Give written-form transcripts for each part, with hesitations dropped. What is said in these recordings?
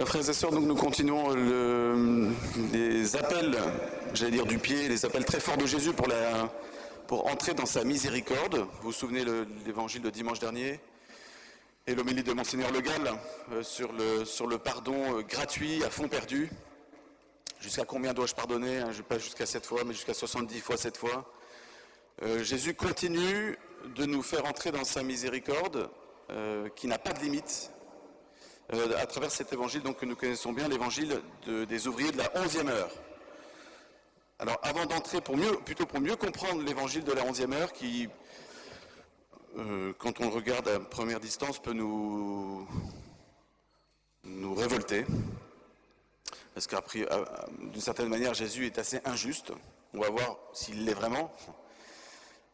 Chers frères et sœurs, donc nous continuons les appels, j'allais dire du pied, les appels très forts de Jésus pour entrer dans sa miséricorde. Vous vous souvenez l'évangile de dimanche dernier et l'homélie de Monseigneur Le Gall sur le pardon gratuit à fond perdu. Jusqu'à combien dois-je pardonner, pas jusqu'à 7 fois, mais jusqu'à 70 fois 7 fois. Jésus continue de nous faire entrer dans sa miséricorde qui n'a pas de limite. À travers cet évangile donc, que nous connaissons bien, l'évangile des ouvriers de la 11e heure. Alors avant d'entrer, pour mieux comprendre l'évangile de la 11e heure, qui, quand on le regarde à première distance, peut nous révolter, parce qu'après, d'une certaine manière, Jésus est assez injuste. On va voir s'il l'est vraiment.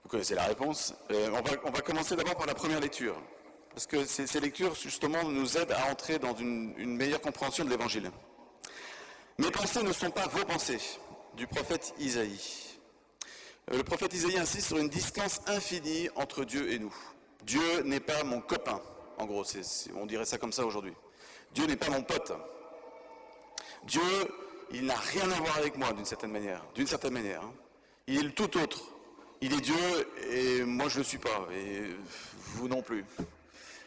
Vous connaissez la réponse. On va commencer d'abord par la première lecture. Parce que ces lectures, justement, nous aident à entrer dans une meilleure compréhension de l'Évangile. Mes pensées ne sont pas vos pensées, du prophète Isaïe. Le prophète Isaïe insiste sur une distance infinie entre Dieu et nous. Dieu n'est pas mon copain, en gros, on dirait ça comme ça aujourd'hui. Dieu n'est pas mon pote. Dieu, il n'a rien à voir avec moi, d'une certaine manière. Hein. Il est le tout autre. Il est Dieu et moi je ne le suis pas, et vous non plus.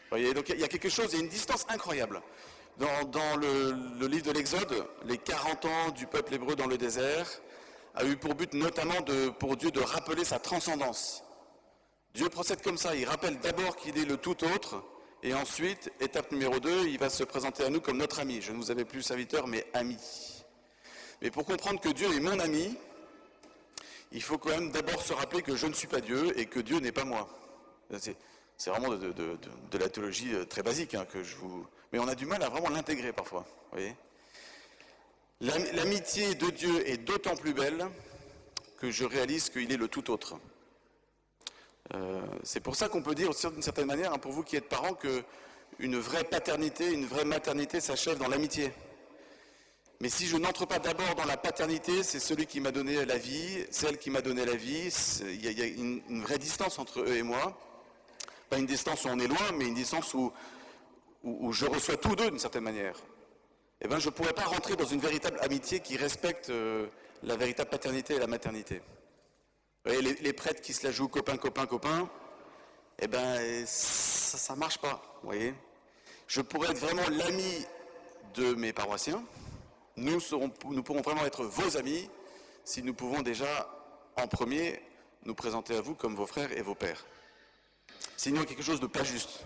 Voyez, donc il y a quelque chose, il y a une distance incroyable. Dans le livre de l'Exode, les 40 ans du peuple hébreu dans le désert a eu pour but notamment pour Dieu de rappeler sa transcendance. Dieu procède comme ça, il rappelle d'abord qu'il est le tout autre, et ensuite, étape numéro 2, il va se présenter à nous comme notre ami. Je ne vous avais plus serviteur, mais ami. Mais pour comprendre que Dieu est mon ami, il faut quand même d'abord se rappeler que je ne suis pas Dieu et que Dieu n'est pas moi. C'est vraiment de la théologie très basique mais on a du mal à vraiment l'intégrer parfois. Vous voyez, l'amitié de Dieu est d'autant plus belle que je réalise qu'il est le tout autre. C'est pour ça qu'on peut dire aussi d'une certaine manière, pour vous qui êtes parents, qu'une vraie paternité, une vraie maternité s'achève dans l'amitié. Mais si je n'entre pas d'abord dans la paternité, c'est celui qui m'a donné la vie, celle qui m'a donné la vie, il y a une vraie distance entre eux et moi. Pas une distance où on est loin, mais une distance où je reçois tous deux d'une certaine manière. Eh bien, je ne pourrais pas rentrer dans une véritable amitié qui respecte la véritable paternité et la maternité. Vous voyez, les prêtres qui se la jouent copain, eh bien, ça ne marche pas, vous voyez. Je pourrais être vraiment l'ami de mes paroissiens. Nous pourrons vraiment être vos amis si nous pouvons déjà, en premier, nous présenter à vous comme vos frères et vos pères. Sinon, il y a quelque chose de pas juste.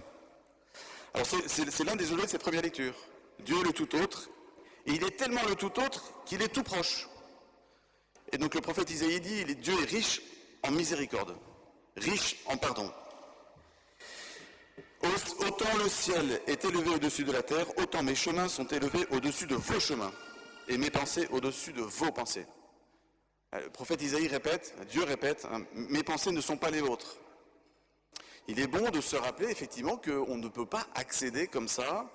Alors, c'est l'un des objets de cette première lecture. Dieu est le tout autre, et il est tellement le tout autre qu'il est tout proche. Et donc, le prophète Isaïe dit, Dieu est riche en miséricorde, riche en pardon. Autant le ciel est élevé au-dessus de la terre, autant mes chemins sont élevés au-dessus de vos chemins, et mes pensées au-dessus de vos pensées. Le prophète Isaïe répète, Dieu répète, mes pensées ne sont pas les vôtres. Il est bon de se rappeler effectivement qu'on ne peut pas accéder comme ça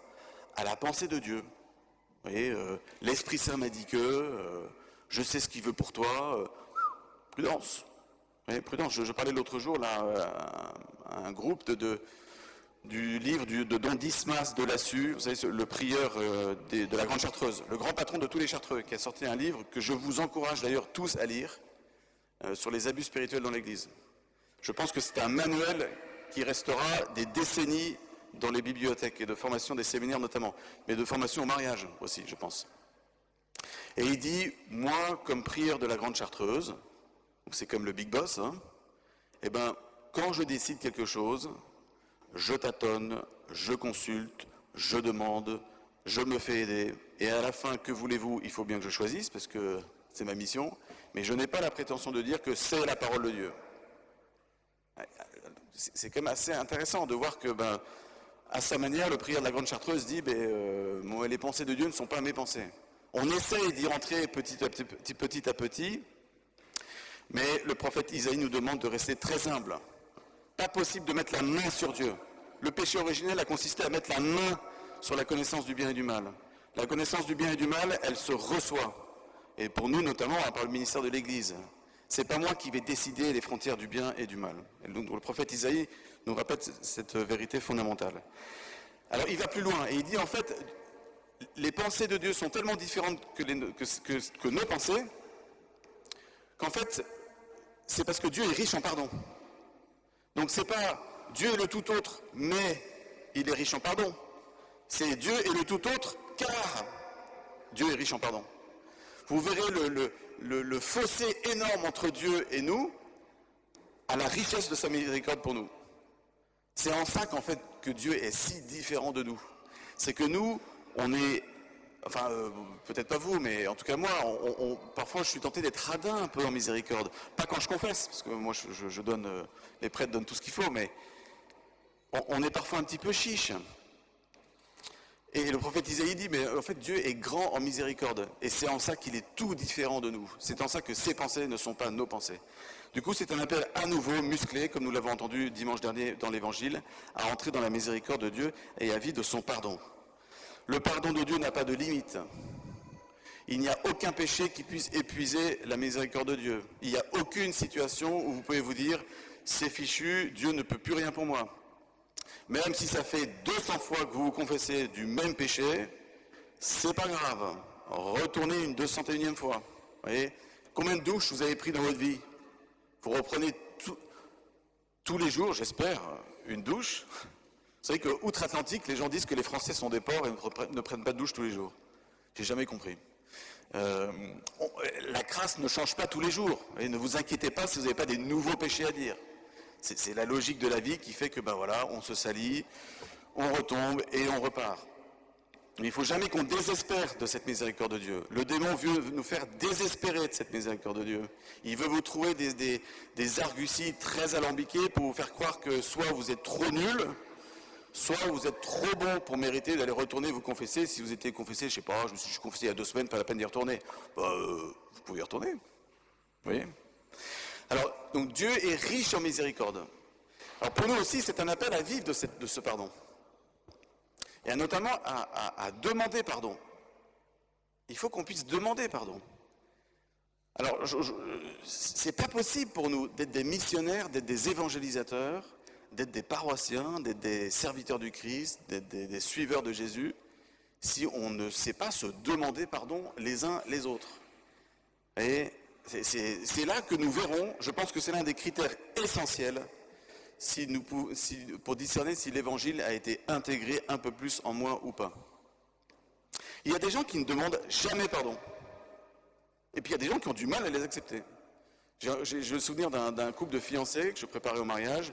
à la pensée de Dieu. Vous voyez, l'Esprit Saint m'a dit que, je sais ce qu'il veut pour toi, prudence. Vous voyez, prudence. Je parlais l'autre jour là, à un groupe du livre de Don Dismas de Lassus, vous savez, le prieur de la Grande Chartreuse, le grand patron de tous les Chartreux, qui a sorti un livre que je vous encourage d'ailleurs tous à lire, sur les abus spirituels dans l'Église. Je pense que c'est un manuel qui restera des décennies dans les bibliothèques et de formation des séminaires notamment, mais de formation au mariage aussi, je pense. Et il dit, moi, comme prieur de la Grande Chartreuse, c'est comme le big boss, eh ben, quand je décide quelque chose, je tâtonne, je consulte, je demande, je me fais aider, et à la fin, que voulez-vous, il faut bien que je choisisse, parce que c'est ma mission, mais je n'ai pas la prétention de dire que c'est la parole de Dieu. C'est quand même assez intéressant de voir que, à sa manière, le prieur de la Grande Chartreuse dit, les pensées de Dieu ne sont pas mes pensées. On essaye d'y rentrer petit à petit, mais le prophète Isaïe nous demande de rester très humble. Pas possible de mettre la main sur Dieu. Le péché originel a consisté à mettre la main sur la connaissance du bien et du mal. La connaissance du bien et du mal, elle se reçoit. Et pour nous, notamment, par le ministère de l'Église. C'est pas moi qui vais décider les frontières du bien et du mal. Et donc, le prophète Isaïe nous répète cette vérité fondamentale. Alors, il va plus loin et il dit, en fait, les pensées de Dieu sont tellement différentes que nos pensées, qu'en fait, c'est parce que Dieu est riche en pardon. Donc c'est pas Dieu est le tout autre, mais il est riche en pardon. C'est Dieu est le tout autre, car Dieu est riche en pardon. Vous verrez le fossé énorme entre Dieu et nous, à la richesse de sa miséricorde pour nous. C'est en ça qu'en fait que Dieu est si différent de nous. C'est que nous, on est, enfin peut-être pas vous, mais en tout cas moi, parfois je suis tenté d'être radin un peu en miséricorde. Pas quand je confesse, parce que moi je donne, les prêtres donnent tout ce qu'il faut, mais on est parfois un petit peu chiche. Et le prophète Isaïe dit, mais en fait Dieu est grand en miséricorde. Et c'est en ça qu'il est tout différent de nous. C'est en ça que ses pensées ne sont pas nos pensées. Du coup, c'est un appel à nouveau musclé, comme nous l'avons entendu dimanche dernier dans l'Évangile, à entrer dans la miséricorde de Dieu et à vivre de son pardon. Le pardon de Dieu n'a pas de limite. Il n'y a aucun péché qui puisse épuiser la miséricorde de Dieu. Il n'y a aucune situation où vous pouvez vous dire, c'est fichu, Dieu ne peut plus rien pour moi. Même si ça fait 200 fois que vous vous confessez du même péché, c'est pas grave. Retournez une 201e fois. Vous voyez, combien de douches vous avez pris dans votre vie? Vous reprenez tous les jours, j'espère, une douche. Vous savez qu'outre-Atlantique, les gens disent que les Français sont des porcs et ne prennent pas de douche tous les jours. J'ai jamais compris. La crasse ne change pas tous les jours. Et ne vous inquiétez pas si vous n'avez pas des nouveaux péchés à dire. C'est la logique de la vie qui fait que, on se salit, on retombe et on repart. Mais il ne faut jamais qu'on désespère de cette miséricorde de Dieu. Le démon veut nous faire désespérer de cette miséricorde de Dieu. Il veut vous trouver des arguties très alambiquées pour vous faire croire que soit vous êtes trop nul, soit vous êtes trop bon pour mériter d'aller retourner vous confesser. Si vous étiez confessé, je sais pas, je me suis confessé il y a 2 semaines, pas la peine d'y retourner. Vous pouvez y retourner. Vous voyez ? Alors, donc Dieu est riche en miséricorde. Alors pour nous aussi, c'est un appel à vivre de ce pardon. Et notamment à demander pardon. Il faut qu'on puisse demander pardon. Alors, c'est pas possible pour nous d'être des missionnaires, d'être des évangélisateurs, d'être des paroissiens, d'être des serviteurs du Christ, d'être des suiveurs de Jésus, si on ne sait pas se demander pardon les uns les autres. Et c'est là que nous verrons, je pense que c'est l'un des critères essentiels pour discerner si l'évangile a été intégré un peu plus en moi ou pas. Il y a des gens qui ne demandent jamais pardon. Et puis il y a des gens qui ont du mal à les accepter. J'ai le souvenir d'un couple de fiancés que je préparais au mariage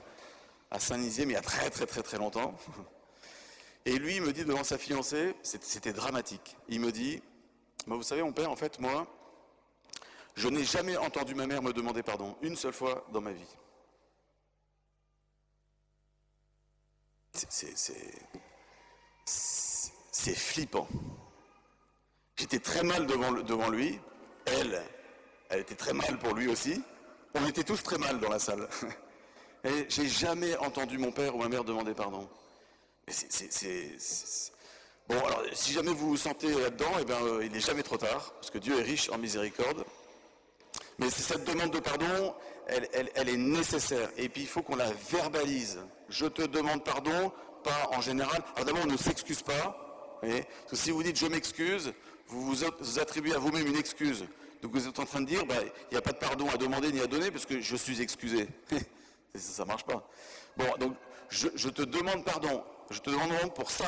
à Saint-Nizier, mais il y a très très très très longtemps. Et lui, il me dit devant sa fiancée, c'était dramatique. Il me dit, vous savez mon père, en fait, moi, je n'ai jamais entendu ma mère me demander pardon, une seule fois dans ma vie. C'est flippant. J'étais très mal devant lui, elle était très mal pour lui aussi. On était tous très mal dans la salle. Et j'ai jamais entendu mon père ou ma mère demander pardon. Bon, alors, si jamais vous vous sentez là-dedans, il n'est jamais trop tard, parce que Dieu est riche en miséricorde. Mais cette demande de pardon, elle est nécessaire. Et puis il faut qu'on la verbalise. Je te demande pardon, pas en général. Alors d'abord, on ne s'excuse pas. Vous voyez, parce que si vous dites je m'excuse, vous attribuez à vous-même une excuse. Donc vous êtes en train de dire, il n'y a pas de pardon à demander ni à donner, parce que je suis excusé. Ça ne marche pas. Bon, donc je te demande pardon. Je te demande pardon pour ça.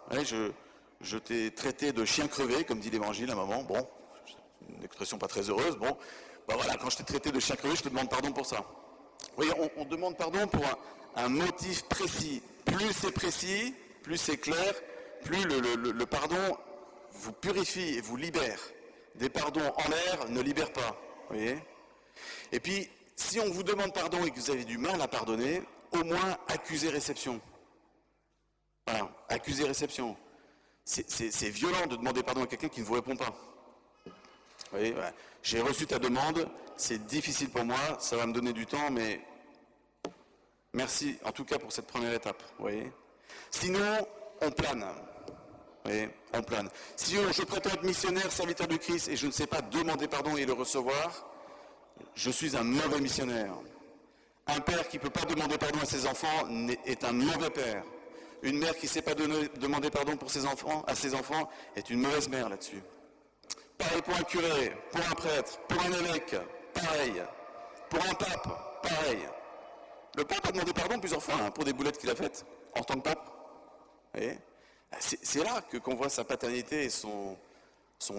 Vous voyez, je t'ai traité de chien crevé, comme dit l'Évangile à un moment. Bon, une expression pas très heureuse. Bon, voilà, quand je t'ai traité de chien crevé, je te demande pardon pour ça. Vous voyez, on demande pardon pour un motif précis. Plus c'est précis, plus c'est clair, plus le pardon vous purifie et vous libère. Des pardons en l'air ne libèrent pas. Vous voyez ? Et puis, si on vous demande pardon et que vous avez du mal à pardonner, au moins accusez réception. Voilà, accusez réception. C'est violent de demander pardon à quelqu'un qui ne vous répond pas. Vous voyez, ouais. J'ai reçu ta demande, c'est difficile pour moi, ça va me donner du temps, mais merci en tout cas pour cette première étape. Vous voyez. Sinon, on plane. Vous voyez, on plane. Si je prétends être missionnaire, serviteur du Christ, et je ne sais pas demander pardon et le recevoir, je suis un mauvais missionnaire. Un père qui ne peut pas demander pardon à ses enfants est un mauvais père. Une mère qui ne sait pas demander pardon pour à ses enfants est une mauvaise mère là-dessus. Pareil pour un curé, pour un prêtre, pour un évêque, pareil. Pour un pape, pareil. Le pape a demandé pardon plusieurs fois pour des boulettes qu'il a faites en tant que pape. Vous voyez ? C'est là qu'on voit sa paternité et son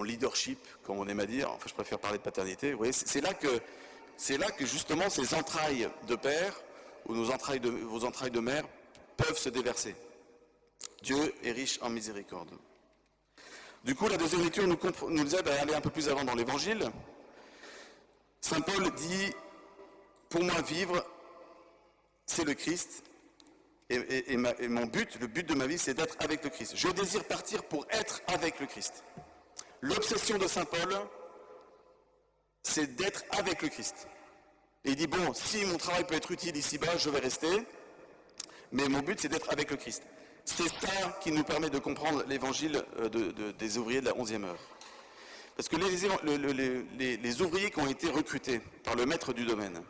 leadership, comme on aime à dire. Enfin, je préfère parler de paternité. Vous voyez, c'est là que justement ces entrailles de père ou vos entrailles de mère peuvent se déverser. Dieu est riche en miséricorde. Du coup, la deuxième lecture nous aide à aller un peu plus avant dans l'Évangile. Saint Paul dit « Pour moi, vivre, c'est le Christ. Et mon but, le but de ma vie, c'est d'être avec le Christ. Je désire partir pour être avec le Christ. » L'obsession de Saint Paul, c'est d'être avec le Christ. Et il dit, bon, si mon travail peut être utile ici-bas, je vais rester, mais mon but, c'est d'être avec le Christ. C'est ça qui nous permet de comprendre l'évangile des ouvriers de la 11e heure. Parce que les ouvriers qui ont été recrutés par le maître du domaine,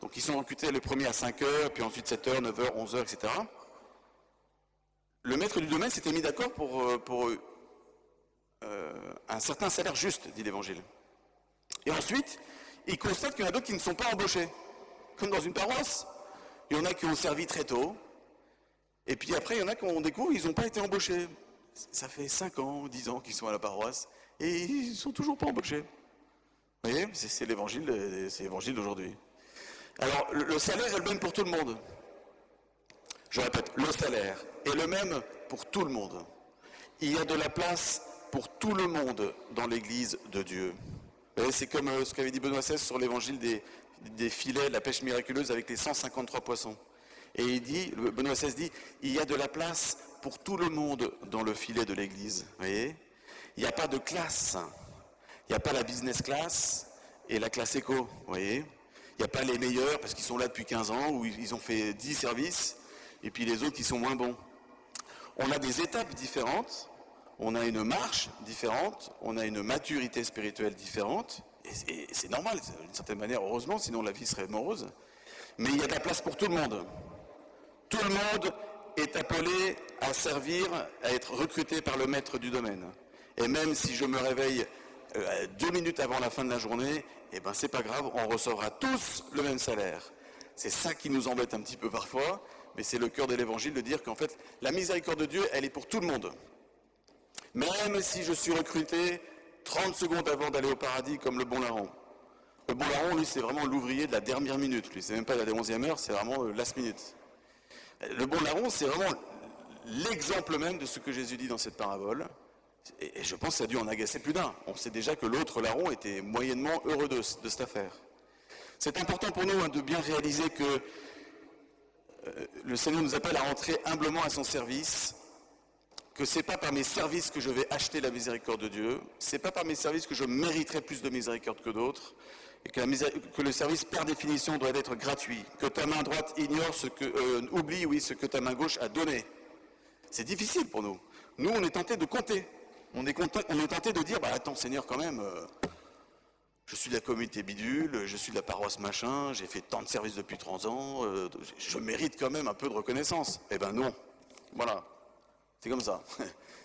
donc ils sont recrutés le premier à 5 heures, puis ensuite 7 heures, 9 heures, 11 heures, etc. Le maître du domaine s'était mis d'accord pour un certain salaire juste, dit l'évangile. Et ensuite, il constate qu'il y en a d'autres qui ne sont pas embauchés. Comme dans une paroisse, il y en a qui ont servi très tôt, et puis après, il y en a qu'on découvre, ils n'ont pas été embauchés. Ça fait 5 ans, 10 ans qu'ils sont à la paroisse, et ils ne sont toujours pas embauchés. Vous voyez, c'est l'évangile d'aujourd'hui. Alors, le salaire est le même pour tout le monde. Je répète, le salaire est le même pour tout le monde. Il y a de la place pour tout le monde dans l'Église de Dieu. Vous voyez, c'est comme ce qu'avait dit Benoît XVI sur l'évangile des filets, de la pêche miraculeuse avec les 153 poissons. Et Benoît XVI dit, il y a de la place pour tout le monde dans le filet de l'Église. Vous voyez ? Il n'y a pas de classe. Il n'y a pas la business class et la classe éco. Vous voyez ? Il n'y a pas les meilleurs parce qu'ils sont là depuis 15 ans ou ils ont fait 10 services et puis les autres qui sont moins bons. On a des étapes différentes, on a une marche différente, on a une maturité spirituelle différente et c'est normal, d'une certaine manière, heureusement, sinon la vie serait morose. Mais il y a de la place pour tout le monde. Tout le monde est appelé à servir, à être recruté par le maître du domaine. Et même si je me réveille 2 minutes avant la fin de la journée, eh ben c'est pas grave, on recevra tous le même salaire. C'est ça qui nous embête un petit peu parfois, mais c'est le cœur de l'évangile de dire qu'en fait, la miséricorde de Dieu, elle est pour tout le monde. Même si je suis recruté 30 secondes avant d'aller au paradis comme le bon larron. Le bon larron, lui, c'est vraiment l'ouvrier de la dernière minute. Lui, c'est même pas la 11e heure, c'est vraiment last minute. Le bon larron, c'est vraiment l'exemple même de ce que Jésus dit dans cette parabole. Et je pense que ça a dû en agacer plus d'un. On sait déjà que l'autre larron était moyennement heureux de cette affaire. C'est important pour nous de bien réaliser que le Seigneur nous appelle à rentrer humblement à son service, que ce n'est pas par mes services que je vais acheter la miséricorde de Dieu, ce n'est pas par mes services que je mériterai plus de miséricorde que d'autres, et que le service par définition doit être gratuit, que ta main droite oublie ce que ta main gauche a donné. C'est difficile pour nous. Nous, on est tenté de compter. On est tenté de dire, attends Seigneur quand même, je suis de la communauté bidule, je suis de la paroisse machin, j'ai fait tant de services depuis 30 ans, je mérite quand même un peu de reconnaissance. Eh ben non, voilà, c'est comme ça.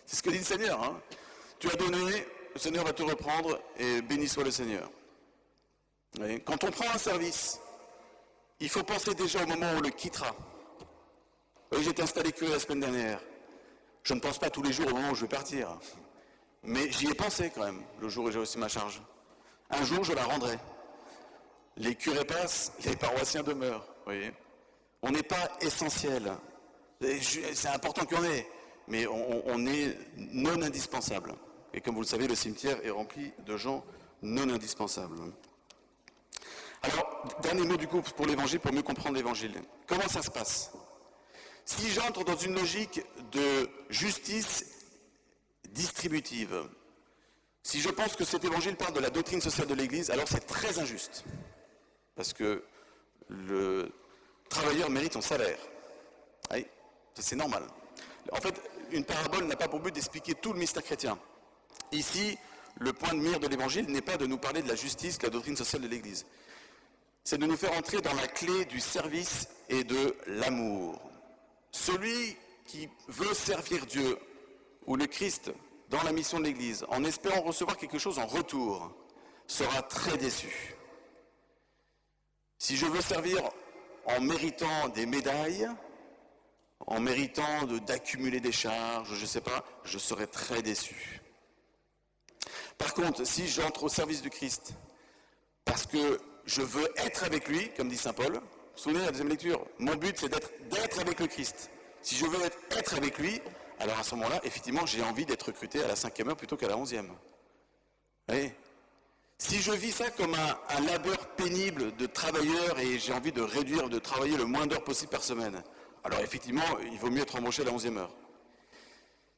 C'est ce que dit le Seigneur. Hein. Tu as donné, le Seigneur va te reprendre et béni soit le Seigneur. Et quand on prend un service, il faut penser déjà au moment où on le quittera. Oui, j'étais installé que la semaine dernière. Je ne pense pas tous les jours au moment où je vais partir. Mais j'y ai pensé quand même, le jour où j'ai reçu ma charge. Un jour, je la rendrai. Les curés passent, les paroissiens demeurent. Vous voyez ? On n'est pas essentiel. C'est important qu'il y en ait, mais on est non indispensable. Et comme vous le savez, le cimetière est rempli de gens non indispensables. Alors, dernier mot du coup pour l'évangile, pour mieux comprendre l'évangile. Comment ça se passe ? Si j'entre dans une logique de justice distributive, si je pense que cet évangile parle de la doctrine sociale de l'Église, alors c'est très injuste. Parce que le travailleur mérite son salaire. Oui, c'est normal. En fait, une parabole n'a pas pour but d'expliquer tout le mystère chrétien. Ici, le point de mire de l'évangile n'est pas de nous parler de la justice, de la doctrine sociale de l'Église. C'est de nous faire entrer dans la clé du service et de l'amour. Celui qui veut servir Dieu ou le Christ dans la mission de l'Église en espérant recevoir quelque chose en retour sera très déçu. Si je veux servir en méritant des médailles, en méritant d'accumuler des charges, je ne sais pas, je serai très déçu. Par contre, si j'entre au service du Christ parce que je veux être avec lui, comme dit saint Paul, vous vous souvenez de la deuxième lecture, mon but c'est d'être avec le Christ. Si je veux être avec lui, alors à ce moment-là, effectivement, j'ai envie d'être recruté à la 5e heure plutôt qu'à la 11e. Vous voyez ? Si je vis ça comme un labeur pénible de travailleur et j'ai envie de réduire, de travailler le moins d'heures possible par semaine, alors effectivement, il vaut mieux être embauché à la 11e heure.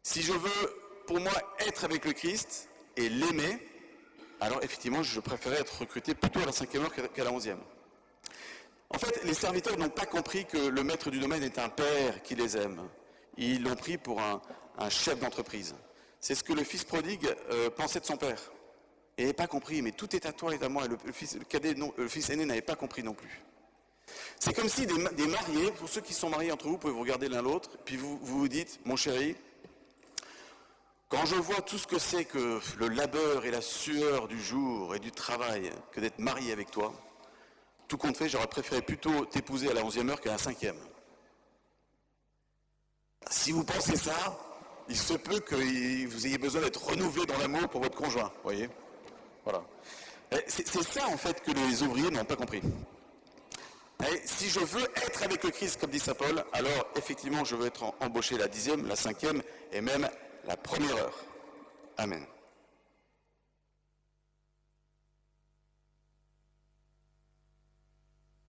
Si je veux, pour moi, être avec le Christ et l'aimer, alors effectivement, je préférais être recruté plutôt à la 5e heure qu'à la 11e. En fait, les serviteurs n'ont pas compris que le maître du domaine est un père qui les aime. Ils l'ont pris pour un chef d'entreprise. C'est ce que le fils prodigue pensait de son père. Et il n'avait pas compris, mais tout est à toi et à moi. Et le fils aîné n'avait pas compris non plus. C'est comme si des mariés, pour ceux qui sont mariés entre vous, vous pouvez vous regarder l'un l'autre, puis vous dites, mon chéri, quand je vois tout ce que c'est que le labeur et la sueur du jour et du travail, que d'être marié avec toi, tout compte fait, j'aurais préféré plutôt t'épouser à la 11e heure qu'à la 5e. Si vous pensez ça, il se peut que vous ayez besoin d'être renouvelé dans l'amour pour votre conjoint, vous voyez ? Voilà. C'est ça en fait que les ouvriers n'ont pas compris. Et si je veux être avec le Christ, comme dit saint Paul, alors effectivement je veux être embauché la 10e, la 5e et même la 1re heure. Amen.